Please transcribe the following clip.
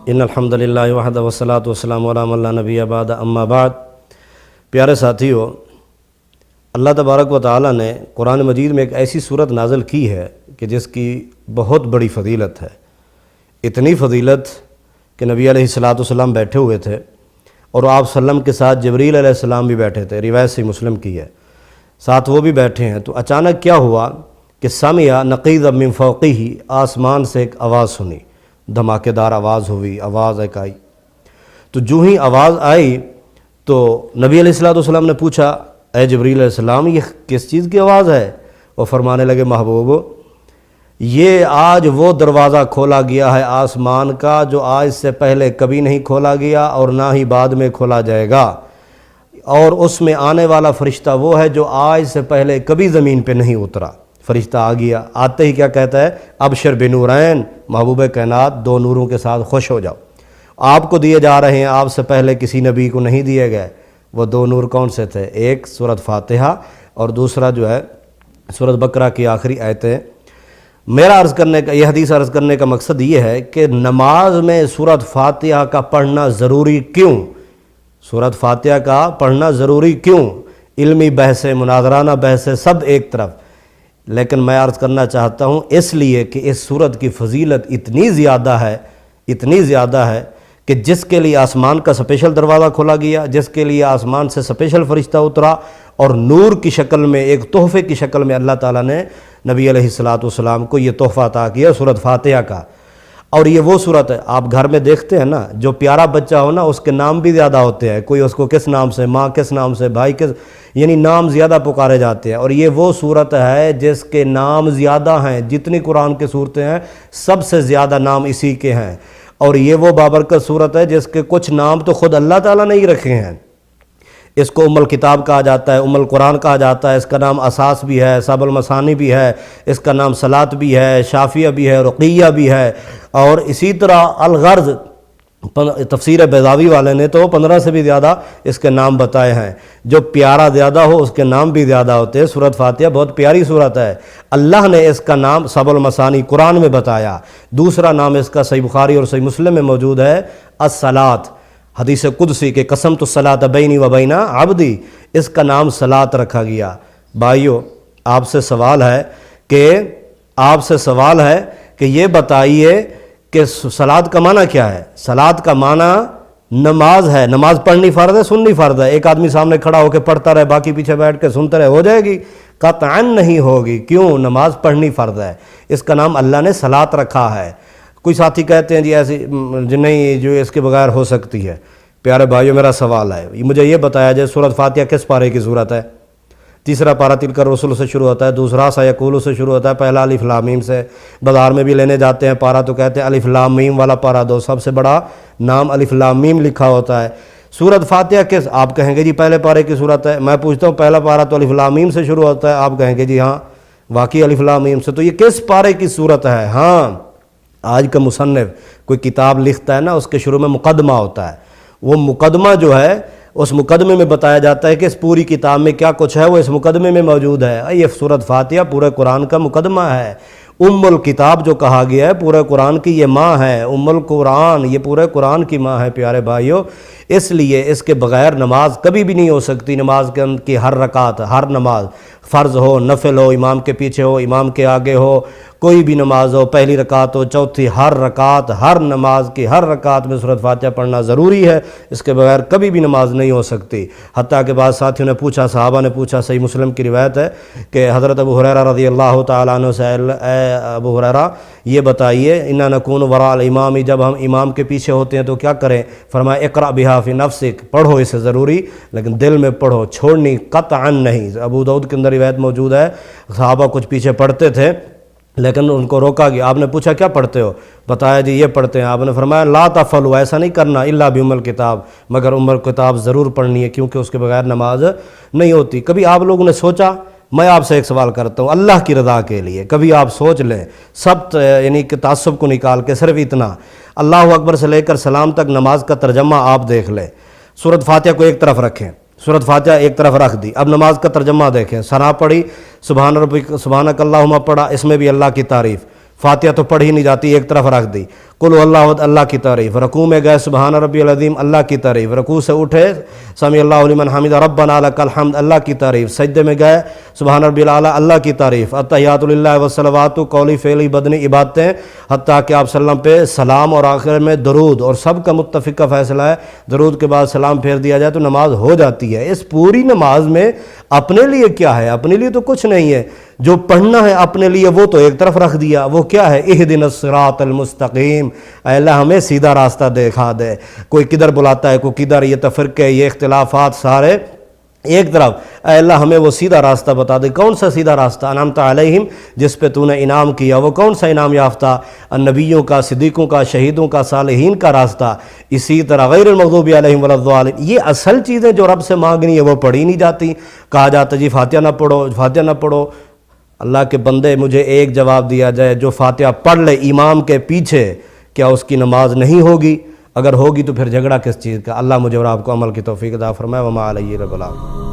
ان الحمد للہ وحدہ والصلاۃ والسلام علی من لا نبی بعد اما بعد۔ پیارے ساتھیو، اللہ تبارک و تعالیٰ نے قرآن مجید میں ایک ایسی صورت نازل کی ہے کہ جس کی بہت بڑی فضیلت ہے۔ اتنی فضیلت کہ نبی علیہ الصلاۃ والسلام بیٹھے ہوئے تھے اور آپ صلی اللہ علیہ وسلم کے ساتھ جبریل علیہ السلام بھی بیٹھے تھے، روایت سے مسلم کی ہے، ساتھ وہ بھی بیٹھے ہیں۔ تو اچانک کیا ہوا کہ سمع نقیضا من فوقہ، آسمان سے ایک آواز سنی، دھماکے دار آواز ہوئی، آواز ایک آئی۔ تو جو ہی آواز آئی تو نبی علیہ الصلوۃ والسلام نے پوچھا، اے جبریل علیہ السلام، یہ کس چیز کی آواز ہے؟ وہ فرمانے لگے، محبوب، یہ آج وہ دروازہ کھولا گیا ہے آسمان کا جو آج سے پہلے کبھی نہیں کھولا گیا اور نہ ہی بعد میں کھولا جائے گا، اور اس میں آنے والا فرشتہ وہ ہے جو آج سے پہلے کبھی زمین پہ نہیں اترا۔ فرشتہ آ گیا، آتے ہی کیا کہتا ہے؟ ابشر بنورین، محبوب کائنات، دو نوروں کے ساتھ خوش ہو جاؤ، آپ کو دیے جا رہے ہیں، آپ سے پہلے کسی نبی کو نہیں دیے گئے۔ وہ دو نور کون سے تھے؟ ایک سورۃ فاتحہ اور دوسرا جو ہے سورۃ بقرہ کی آخری آیتیں۔ میرا عرض کرنے کا، یہ حدیث عرض کرنے کا مقصد یہ ہے کہ نماز میں سورۃ فاتحہ کا پڑھنا ضروری کیوں؟ سورۃ فاتحہ کا پڑھنا ضروری کیوں؟ علمی بحثیں، مناظرانہ بحثیں سب ایک طرف، لیکن میں عرض کرنا چاہتا ہوں اس لیے کہ اس سورت کی فضیلت اتنی زیادہ ہے کہ جس کے لیے آسمان کا سپیشل دروازہ کھولا گیا، جس کے لیے آسمان سے سپیشل فرشتہ اترا اور نور کی شکل میں، ایک تحفے کی شکل میں اللہ تعالیٰ نے نبی علیہ الصلاۃ والسلام کو یہ تحفہ عطا کیا سورۃ فاتحہ کا۔ اور یہ وہ سورت ہے، آپ گھر میں دیکھتے ہیں نا، جو پیارا بچہ ہو نا اس کے نام بھی زیادہ ہوتے ہیں، کوئی اس کو کس نام سے، ماں کس نام سے، بھائی کس، یعنی نام زیادہ پکارے جاتے ہیں۔ اور یہ وہ سورت ہے جس کے نام زیادہ ہیں، جتنی قرآن کی صورتیں ہیں سب سے زیادہ نام اسی کے ہیں۔ اور یہ وہ بابرکت صورت ہے جس کے کچھ نام تو خود اللہ تعالیٰ نے ہی رکھے ہیں۔ اس کو ام الکتاب کہا جاتا ہے، ام القرآن کہا جاتا ہے، اس کا نام اساس بھی ہے، سب المثانی بھی ہے، اس کا نام صلاۃ بھی ہے، شافیہ بھی ہے، رقیہ بھی ہے، اور اسی طرح الغرض تفسیر بیضاوی والے نے تو 15 سے بھی زیادہ اس کے نام بتائے ہیں۔ جو پیارا زیادہ ہو اس کے نام بھی زیادہ ہوتے ہیں۔ سورۃ فاتحہ بہت پیاری سورت ہے، اللہ نے اس کا نام سب المثانی قرآن میں بتایا۔ دوسرا نام اس کا صحیح بخاری اور صحیح مسلم میں موجود ہے، الصلاۃ، حدیث قدسی کے قسمت الصلاۃ بینی و بین عبدی، اس کا نام صلاۃ رکھا گیا۔ بھائیو، آپ سے سوال ہے کہ یہ بتائیے کہ صلاۃ کا معنی کیا ہے؟ صلاۃ کا معنی نماز ہے۔ نماز پڑھنی فرض ہے، سننی فرض ہے؟ ایک آدمی سامنے کھڑا ہو کے پڑھتا رہے، باقی پیچھے بیٹھ کے سنتے رہے، ہو جائے گی؟ قطعاً نہیں ہوگی۔ کیوں؟ نماز پڑھنی فرض ہے، اس کا نام اللہ نے صلاۃ رکھا ہے۔ کوئی ساتھی کہتے ہیں جی ایسی نہیں، جو اس کے بغیر ہو سکتی ہے۔ پیارے بھائیو، میرا سوال ہے، مجھے یہ بتایا جائے سورۃ فاتحہ کس پارے کی صورت ہے؟ تیسرا پارہ تلک الرسل سے شروع ہوتا ہے، دوسرا سیقول سے شروع ہوتا ہے، پہلا الف لام میم سے۔ بازار میں بھی لینے جاتے ہیں پارہ تو کہتے ہیں الف لام میم والا پارہ دو، سب سے بڑا نام الف لام میم لکھا ہوتا ہے۔ سورۃ فاتحہ کس؟ آپ کہیں گے جی پہلے پارے کی صورت ہے۔ میں پوچھتا ہوں پہلا پارہ تو الف لام میم سے شروع ہوتا ہے، آپ کہیں گے جی ہاں واقعی الف لام میم سے، تو یہ کس پارے کی صورت ہے؟ ہاں، آج کا مصنف کوئی کتاب لکھتا ہے نا، اس کے شروع میں مقدمہ ہوتا ہے، وہ مقدمہ جو ہے اس مقدمے میں بتایا جاتا ہے کہ اس پوری کتاب میں کیا کچھ ہے، وہ اس مقدمے میں موجود ہے۔ یہ سورۃ فاتحہ پورے قرآن کا مقدمہ ہے۔ ام الکتاب جو کہا گیا ہے پورے قرآن کی، یہ ماں ہے، ام القرآن، یہ پورے قرآن کی ماں ہے۔ پیارے بھائیو، اس لیے اس کے بغیر نماز کبھی بھی نہیں ہو سکتی۔ نماز کی ہر رکعت، ہر نماز، فرض ہو، نفل ہو، امام کے پیچھے ہو، امام کے آگے ہو، کوئی بھی نماز ہو، پہلی رکعت ہو، چوتھی، ہر رکعت، ہر نماز کی ہر رکعت میں سورۃ فاتحہ پڑھنا ضروری ہے۔ اس کے بغیر کبھی بھی نماز نہیں ہو سکتی۔ حتیٰ کہ بعض ساتھیوں نے پوچھا، صحابہ نے پوچھا، صحیح مسلم کی روایت ہے کہ حضرت ابو ہریرہ رضی اللہ تعالیٰ عنہ سے، اے ابو ہریرہ یہ بتائیے، انا نکون وراء الامام، جب ہم امام کے پیچھے ہوتے ہیں تو کیا کریں؟ فرمایا اقرأ بہا فی نفسک، پڑھو اسے ضروری، لیکن دل میں پڑھو، چھوڑنی قطعاً نہیں۔ ابو داؤد کے اندر روایت موجود ہے، صحابہ کچھ پیچھے پڑھتے تھے لیکن ان کو روکا گیا۔ آپ نے پوچھا کیا پڑھتے ہو؟ بتایا جی یہ پڑھتے ہیں۔ آپ نے فرمایا لا تفعلوا، ایسا نہیں کرنا، الا بام الکتاب، مگر ام الکتاب ضرور پڑھنی ہے، کیونکہ اس کے بغیر نماز نہیں ہوتی۔ کبھی آپ لوگوں نے سوچا، میں آپ سے ایک سوال کرتا ہوں اللہ کی رضا کے لیے، کبھی آپ سوچ لیں، سب یعنی کہ تعصب کو نکال کے صرف اتنا، اللہ اکبر سے لے کر سلام تک نماز کا ترجمہ آپ دیکھ لیں۔ سورۃ فاتحہ کو ایک طرف رکھیں، سورۃ فاتحہ ایک طرف رکھ دی، اب نماز کا ترجمہ دیکھیں۔ ثنا پڑھی، سبحان ربک، سبحانک اللہم پڑھا، اس میں بھی اللہ کی تعریف۔ فاتحہ تو پڑھی نہیں جاتی، ایک طرف رکھ دی، قل هو اللہ احد اللہ کی تعریف، رکوع میں گئے سبحان ربی العظیم اللہ کی تعریف، رکوع سے اٹھے سمیع اللہ لمن حمد ربنا لک الحمد اللہ کی تعریف، سجدے میں گئے سبحان ربی الاعلیٰ اللہ کی تعریف، التحیات للہ والصلوات قولی فعلی بدنی عبادتیں، حتیٰ کہ آپ صلی اللہ علیہ وسلم پہ سلام اور آخر میں درود، اور سب کا متفقہ فیصلہ ہے درود کے بعد سلام پھیر دیا جائے تو نماز ہو جاتی ہے۔ اس پوری نماز میں اپنے لیے کیا ہے؟ اپنے لیے تو کچھ نہیں ہے، جو پڑھنا ہے اپنے لیے وہ تو ایک طرف رکھ دیا، وہ کیا ہے؟ اہدنا الصراط المستقیم، اے اللہ ہمیں سیدھا راستہ دکھا دے۔ کوئی کدھر بلاتا ہے، کوئی کدھر، یہ تفرقے، یہ اختلافات سارے ایک طرف، اے اللہ ہمیں وہ سیدھا راستہ بتا دے۔ کون سا سیدھا راستہ؟ انعمت علیہم، جس پہ تو نے انعام کیا، وہ کون سا انعام یافتہ؟ نبیوں کا، صدیقوں کا، شہیدوں کا، صالحین کا راستہ۔ اسی طرح غیر المغضوب علیہم ولا الضالین، یہ اصل چیزیں جو رب سے مانگنی ہے وہ پڑھی نہیں جاتی۔ کہا جاتا جی فاتحہ نہ پڑھو، فاتحہ نہ پڑھو۔ اللہ کے بندے مجھے ایک جواب دیا جائے، جو فاتحہ پڑھ لے امام کے پیچھے، کیا اس کی نماز نہیں ہوگی؟ اگر ہوگی تو پھر جھگڑا کس چیز کا؟ اللہ مجھے اور آپ کو عمل کی توفیق عطا فرمائے۔ وما علیہ رب العالمین۔